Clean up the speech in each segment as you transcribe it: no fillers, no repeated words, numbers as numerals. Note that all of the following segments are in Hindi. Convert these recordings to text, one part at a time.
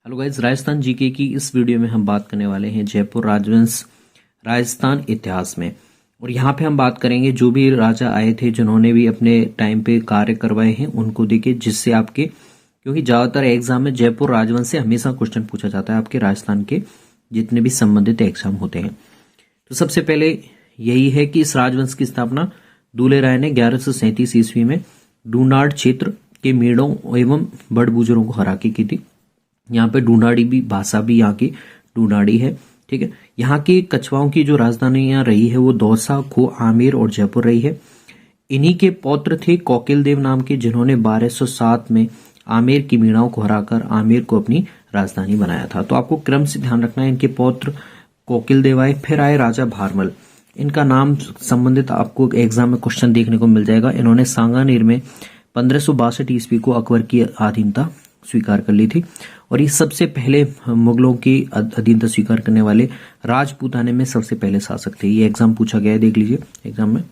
हेलो गाइस, राजस्थान जीके की इस वीडियो में हम बात करने वाले हैं जयपुर राजवंश राजस्थान इतिहास में। और यहाँ पे हम बात करेंगे जो भी राजा आए थे जिन्होंने भी अपने टाइम पे कार्य करवाए हैं उनको देखिए, जिससे आपके क्योंकि ज्यादातर एग्जाम में जयपुर राजवंश से हमेशा क्वेश्चन पूछा जाता है आपके राजस्थान के जितने भी संबंधित एग्जाम होते हैं। तो सबसे पहले यही है कि इस राजवंश की स्थापना दूल्हे राय ने 1137 ईस्वी में डूनाड क्षेत्र के मेड़ों एवं बड़ बुजुर्गों को हरा के की थी। यहाँ पे डूनाड़ी भी भाषा भी यहाँ की डूनाड़ी है, ठीक है। यहाँ की कछवाओं की जो राजधानी यहाँ रही है वो दौसा, खो, आमेर और जयपुर रही है। इन्हीं के पौत्र थे कौकिल देव नाम के, जिन्होंने 1207 में आमेर की मीणाओं को हराकर आमेर को अपनी राजधानी बनाया था। तो आपको क्रम से ध्यान रखना है। इनके पौत्र कौकिल देव आए, फिर आए राजा भारमल। इनका नाम संबंधित आपको एग्जाम में क्वेश्चन देखने को मिल जाएगा। इन्होंने सांगानेर में 1562 ईस्वी को अकबर की अधीनता स्वीकार कर ली थी और ये सबसे पहले मुगलों की अधीनता स्वीकार करने वाले राजपूताने में सबसे पहले शासक थे। ये एग्जाम पूछा गया है, देख लीजिए एग्जाम में।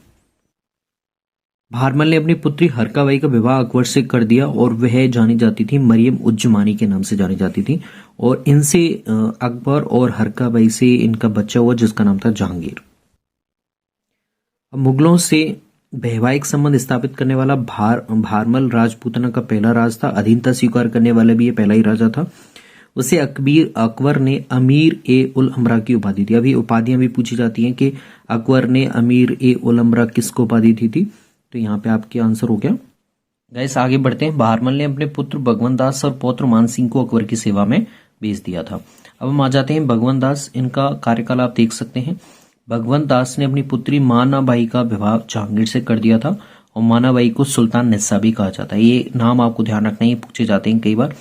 भारमल ने अपनी पुत्री हरकाबाई का विवाह अकबर से कर दिया और वह जानी जाती थी मरियम उज्जमानी के नाम से जानी जाती थी। और इनसे अकबर और हरकाबाई से इनका बच्चा हुआ जिसका नाम था जहांगीर। मुगलों से वैवाहिक संबंध स्थापित करने वाला भारमल राजपूताना का पहला राज था। अधीनता स्वीकार करने वाला भी ये पहला ही राजा था। उसे अकबर ने अमीर ए उल अमरा की उपाधि दी। अभी उपाधियां भी पूछी जाती हैं कि अकबर ने अमीर ए उल अमरा किसको उपाधि दी थी, तो यहाँ पे आपके आंसर हो गया। गाइस आगे बढ़ते हैं। भारमल ने अपने पुत्र भगवंत दास और पौत्र मान सिंह को अकबर की सेवा में भेज दिया था। अब हम आ जाते हैं भगवंत दास। इनका कार्यकाल आप देख सकते हैं। भगवंत दास ने अपनी पुत्री मानाबाई का विवाह जहांगीर से कर दिया था और मानाबाई को सुल्तान निस्सा भी कहा जाता है। ये नाम आपको ध्यान रखना है, पूछे जाते हैं कई बार।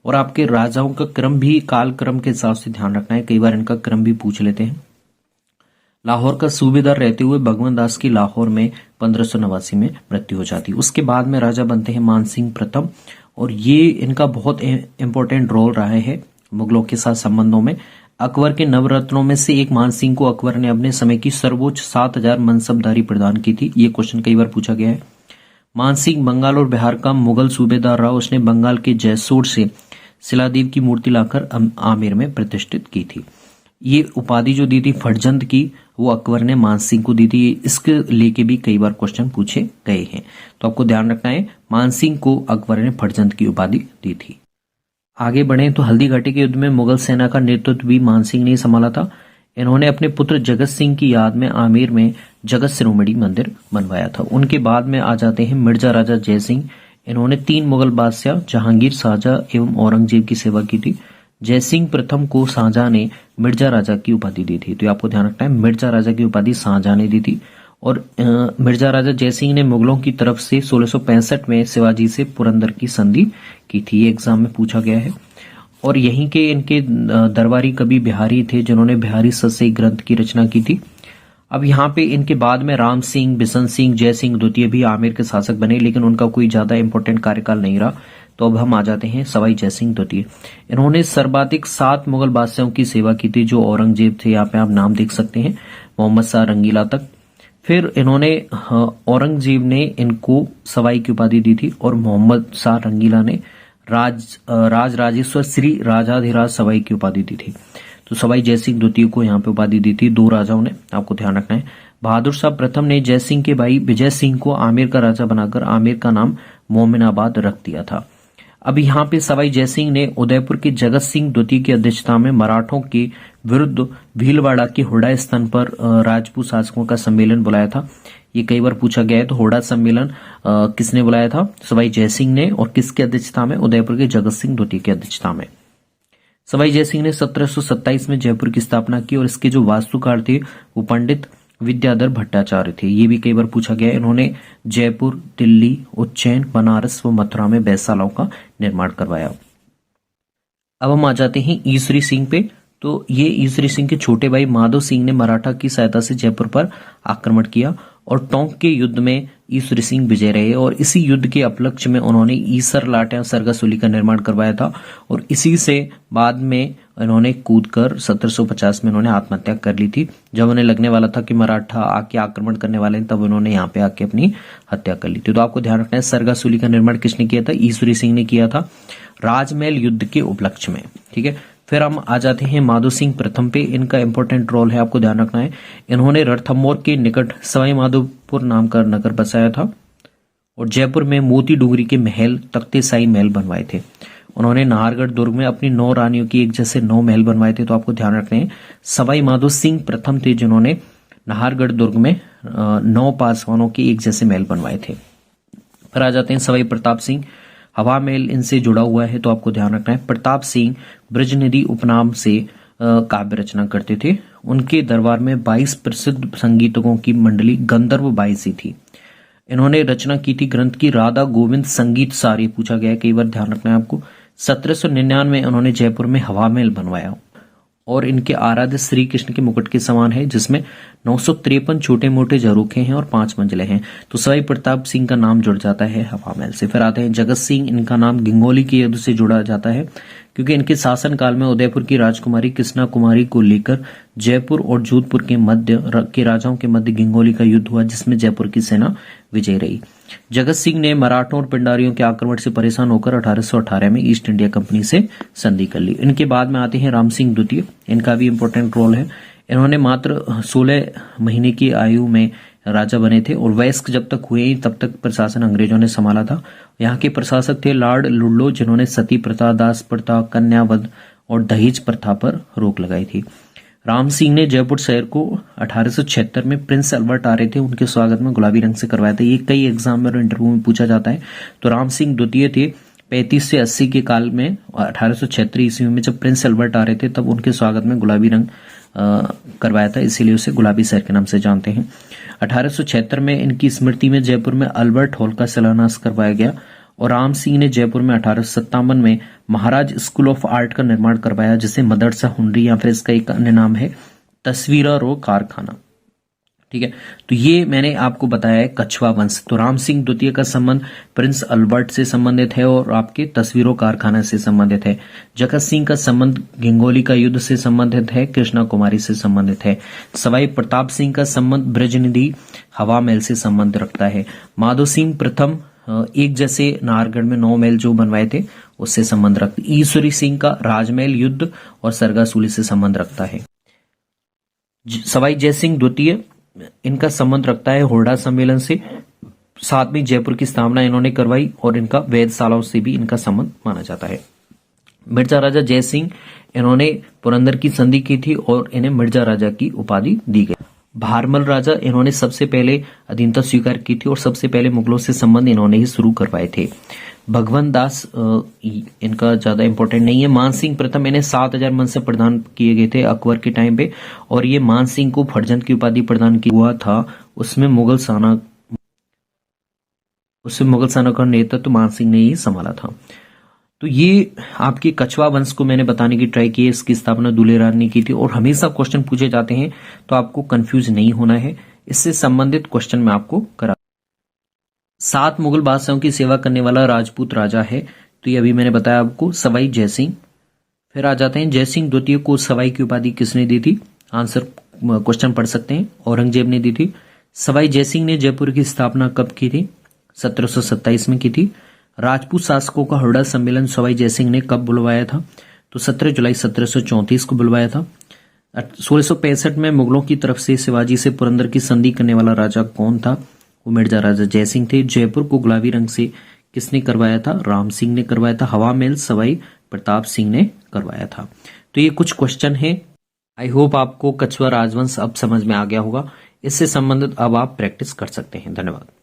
और आपके राजाओं का क्रम भी काल क्रम के हिसाब से ध्यान रखना है, कई बार इनका क्रम भी पूछ लेते हैं। लाहौर का सूबेदार रहते हुए भगवंत दास की लाहौर में 1589 में मृत्यु हो जाती। उसके बाद में राजा बनते हैं मानसिंह प्रथम और ये इनका बहुत इंपॉर्टेंट रोल रहा है मुगलों के साथ संबंधों में। अकबर के नवरत्नों में से एक मानसिंह को अकबर ने अपने समय की सर्वोच्च 7000 मनसबदारी प्रदान की थी। ये क्वेश्चन कई बार पूछा गया है। मानसिंह बंगाल और बिहार का मुगल सूबेदार रहा। उसने बंगाल के जैसोर से शिलादेव की मूर्ति लाकर आमेर में प्रतिष्ठित की थी। ये उपाधि जो दी थी फटजंद की, वो अकबर ने मानसिंह को दी थी। इसके लेके भी कई बार क्वेश्चन पूछे गए हैं, तो आपको ध्यान रखना है मानसिंह को अकबर ने फटजंद की उपाधि दी थी। आगे बढ़े तो हल्दी घाटी के युद्ध में मुगल सेना का नेतृत्व भी मानसिंह ने संभाला था। इन्होंने अपने पुत्र जगत सिंह की याद में आमेर में जगत शिरोमणि मंदिर बनवाया था। उनके बाद में आ जाते हैं मिर्जा राजा जयसिंह। इन्होंने 3 मुगल बादशाह जहांगीर, शाहजहां एवं औरंगजेब की सेवा की थी। जयसिंह प्रथम को शाहजहां ने मिर्जा राजा की उपाधि दी थी। तो आपको ध्यान रखना है, मिर्जा राजा की उपाधि शाहजहां ने दी थी। और मिर्जा राजा जयसिंह ने मुगलों की तरफ से 1665 में शिवाजी से पुरंदर की संधि की थी। ये एग्जाम में पूछा गया है। और यहीं के इनके दरबारी कवि बिहारी थे जिन्होंने बिहारी सस्से ग्रंथ की रचना की थी। अब यहाँ पे इनके बाद में राम सिंह, बिशन सिंह, जय सिंह द्वितीय भी आमेर के शासक बने, लेकिन उनका कोई ज्यादा इंपॉर्टेंट कार्यकाल नहीं रहा। तो अब हम आ जाते हैं सवाई जय सिंह द्वितीय। इन्होंने सर्वाधिक 7 मुगल बादशाहों की सेवा की थी, जो औरंगजेब थे, यहाँ पे आप नाम देख सकते हैं, मोहम्मद शाह रंगीला तक। फिर इन्होंने औरंगजेब ने इनको सवाई की उपाधि दी थी और मोहम्मद शाह रंगीला ने राजराजेश्वर श्री राजाधिराज सवाई की उपाधि दी थी। तो सवाई जयसिंह द्वितीय को यहाँ पे उपाधि दी थी 2 राजाओं ने, आपको ध्यान रखना है। बहादुर शाह प्रथम ने जयसिंह के भाई विजय सिंह को आमेर का राजा बनाकर आमेर का नाम मोमिनाबाद रख दिया था। अब यहाँ पे सवाई जयसिंह ने उदयपुर के जगत सिंह द्वितीय की अध्यक्षता में मराठों के विरुद्ध भीलवाड़ा के हुडा स्थान पर राजपूत शासकों का सम्मेलन बुलाया था। ये कई बार पूछा गया है। तो हुडा सम्मेलन किसने बुलाया था? सवाई जयसिंह ने। और किसकी अध्यक्षता में? उदयपुर के जगत सिंह द्वितीय की अध्यक्षता में। सवाई जयसिंह ने 1727 में जयपुर की स्थापना की और इसके जो वास्तुकार थे वो पंडित विद्याधर भट्टाचार्य थे। ये भी कई बार पूछा गया है। इन्होंने जयपुर, दिल्ली, उज्जैन, बनारस व मथुरा में वेधशालाओं का निर्माण करवाया। अब हम आ जाते हैं ईश्वरी सिंह पे। तो ये ईश्वरी सिंह के छोटे भाई माधव सिंह ने मराठा की सहायता से जयपुर पर आक्रमण किया और टोंक के युद्ध में ईश्वरी सिंह विजय रहे और इसी युद्ध के उपलक्ष्य में उन्होंने ईसर लाटा सरगासुली का निर्माण करवाया था। और इसी से बाद में इन्होंने कूदकर 1750 में इन्होंने आत्महत्या कर ली थी। जब उन्हें लगने वाला था कि मराठा आके आक्रमण करने वाले हैं, तब उन्होंने यहाँ पे आके अपनी हत्या कर ली थी। तो आपको ध्यान रखना है, सरगासुली का निर्माण किसने किया था? ईश्वरी सिंह ने किया था। राजमहल युद्ध के उपलक्ष्य में। ठीक है, फिर हम आ जाते हैं माधो सिंह प्रथम पे। इनका इंपॉर्टेंट रोल है, आपको ध्यान रखना है। इन्होंने रणथंभौर के निकट सवाई माधोपुर नाम का नगर बसाया था और जयपुर में मोती डूंगरी के महल तख्ते साई महल बनवाए थे। उन्होंने नाहरगढ़ दुर्ग में अपनी 9 रानियों की एक जैसे 9 महल बनवाए थे। तो आपको ध्यान रखना है, सवाई माधो सिंह प्रथम थे जिन्होंने नाहरगढ़ दुर्ग में 9 पासवानों के एक जैसे महल बनवाए थे। फिर आ जाते हैं सवाई प्रताप सिंह। हवा महल इनसे जुड़ा हुआ है, तो आपको ध्यान रखना है। प्रताप सिंह ब्रजनिधि उपनाम से काव्य रचना करते थे। उनके दरबार में 22 प्रसिद्ध संगीतकों की मंडली गंधर्व बाईसी थी। इन्होंने रचना की थी ग्रंथ की राधा गोविंद संगीत सारी, पूछा गया है कई बार, ध्यान रखना है आपको। 1799 में इन्होंने जयपुर में हवा महल बनवाया और इनके आराध्य श्री कृष्ण के मुकुट के समान है, जिसमें 953 छोटे मोटे झरोखे हैं और 5 मंजिलें हैं। तो सवाई प्रताप सिंह का नाम जुड़ जाता है हवा महल से। फिर आते हैं जगत सिंह। इनका नाम गिंगोली के युद्ध से जुड़ा जाता है, क्योंकि इनके शासन काल में उदयपुर की राजकुमारी कृष्णा कुमारी को लेकर जयपुर और जोधपुर के मध्य के राजाओं के मध्य गिंगोली का युद्ध हुआ, जिसमें जयपुर की सेना विजयी रही। जगत सिंह ने मराठों और पिंडारियों के आक्रमण से परेशान होकर 1818 में ईस्ट इंडिया कंपनी से संधि कर ली। इनके बाद में आते हैं राम सिंह द्वितीय। इनका भी इंपॉर्टेंट रोल है। इन्होंने मात्र 16 महीने की आयु में राजा बने थे और वयस्क जब तक हुए तब तक प्रशासन अंग्रेजों ने संभाला था। यहाँ के प्रशासक थे लॉर्ड लुल्लो, जिन्होंने सती प्रथा, दास प्रथा, कन्यावध और दहेज प्रथा पर रोक लगाई थी। राम सिंह ने जयपुर शहर को 1876 में प्रिंस अल्बर्ट आ रहे थे, उनके स्वागत में गुलाबी रंग से करवाया था। ये कई एग्जाम में और इंटरव्यू में पूछा जाता है। तो राम सिंह द्वितीय थे 35 से 80 के काल में। 1876 ईस्वी में जब प्रिंस अल्बर्ट आ रहे थे तब उनके स्वागत में गुलाबी रंग करवाया था, इसीलिए उसे गुलाबी शहर के नाम से जानते हैं। 1876 में इनकी स्मृति में जयपुर में अल्बर्ट हॉल का शिलान्यास करवाया गया और राम सिंह ने जयपुर में 1857 में महाराज स्कूल ऑफ आर्ट का निर्माण करवाया, जिसे मदरसा हुनरी या फिर इसका एक अन्य नाम है तस्वीरा कारखाना। ठीक है, तो ये मैंने आपको बताया है कछवा वंश। तो राम सिंह द्वितीय का संबंध प्रिंस अल्बर्ट से संबंधित है और आपके तस्वीरों कारखाना से संबंधित है। जगत सिंह का संबंध गिंगोली का युद्ध से संबंधित है, कृष्णा कुमारी से संबंधित है। सवाई प्रताप सिंह का संबंध ब्रजनिधि हवा महल से संबंध रखता है। माधो सिंह प्रथम एक जैसे नाहरगढ़ में 9 महल जो बनवाए थे उससे संबंध रखते। ईश्वरी सिंह का राजमहल युद्ध और सरगासूली से संबंध रखता है। सवाई जयसिंह द्वितीय, इनका संबंध रखता है होरडा सम्मेलन से। साथ में जयपुर की स्थापना इन्होंने करवाई और इनका वेधशालाओं से भी इनका संबंध माना जाता है। मिर्जा राजा जयसिंह, इन्होंने पुरंदर की संधि की थी और इन्हें मिर्जा राजा की उपाधि दी गई। भारमल राजा, इन्होंने सबसे पहले अधीनता स्वीकार की थी और सबसे पहले मुगलों से संबंध इन्होंने ही शुरू करवाए थे। भगवंत दास, इनका ज्यादा इंपॉर्टेंट नहीं है। मान सिंह प्रथम, इन्हें 7000 मनसब प्रदान किए गए थे अकबर के टाइम पे और ये मान सिंह को फरजंद की उपाधि प्रदान की हुआ था। उसमें मुगल सेना का नेतृत्व मान सिंह ने ही संभाला था। तो ये आपके कछवा वंश को मैंने बताने की ट्राई की है। इसकी स्थापना दूल्हे राज ने की थी और हमेशा क्वेश्चन पूछे जाते हैं, तो आपको कंफ्यूज नहीं होना है। इससे संबंधित क्वेश्चन मैं आपको करा। 7 मुगल बादशाहों की सेवा करने वाला राजपूत राजा है, तो ये अभी मैंने बताया आपको, सवाई जयसिंह। फिर आ जाते हैं जयसिंह द्वितीय को सवाई की उपाधि किसने दी थी? आंसर क्वेश्चन पढ़ सकते हैं, औरंगजेब ने दी थी। सवाई जयसिंह ने जयपुर की स्थापना कब की थी? 1727 में की थी। राजपूत शासकों का हुरडा सम्मेलन सवाई जयसिंह ने कब बुलवाया था? तो 17 जुलाई 1734 को बुलवाया था। 1665 में मुगलों की तरफ से शिवाजी से पुरंदर की संधि करने वाला राजा कौन था? वो मिर्जा राजा जयसिंह थे। जयपुर को गुलाबी रंग से किसने करवाया था? राम सिंह ने करवाया था। हवा महल सवाई प्रताप सिंह ने करवाया था। तो ये कुछ क्वेश्चन है। आई होप आपको कछवा राजवंश अब समझ में आ गया होगा। इससे संबंधित अब आप प्रैक्टिस कर सकते हैं। धन्यवाद।